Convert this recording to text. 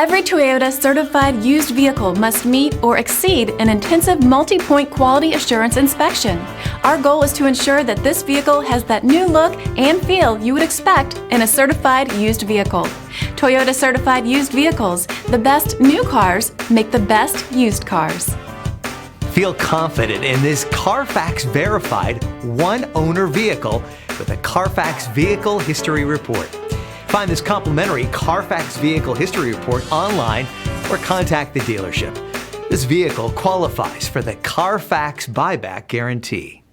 Every Toyota certified used vehicle must meet or exceed an intensive multi-point quality assurance inspection. Our goal is to ensure that this vehicle has that new look and feel you would expect in a certified used vehicle. Toyota certified used vehicles, the best new cars make the best used cars. Feel confident in this Carfax verified one-owner vehicle with a Carfax Vehicle History Report. Find this complimentary Carfax Vehicle History Report online or contact the dealership. This vehicle qualifies for the Carfax Buyback Guarantee.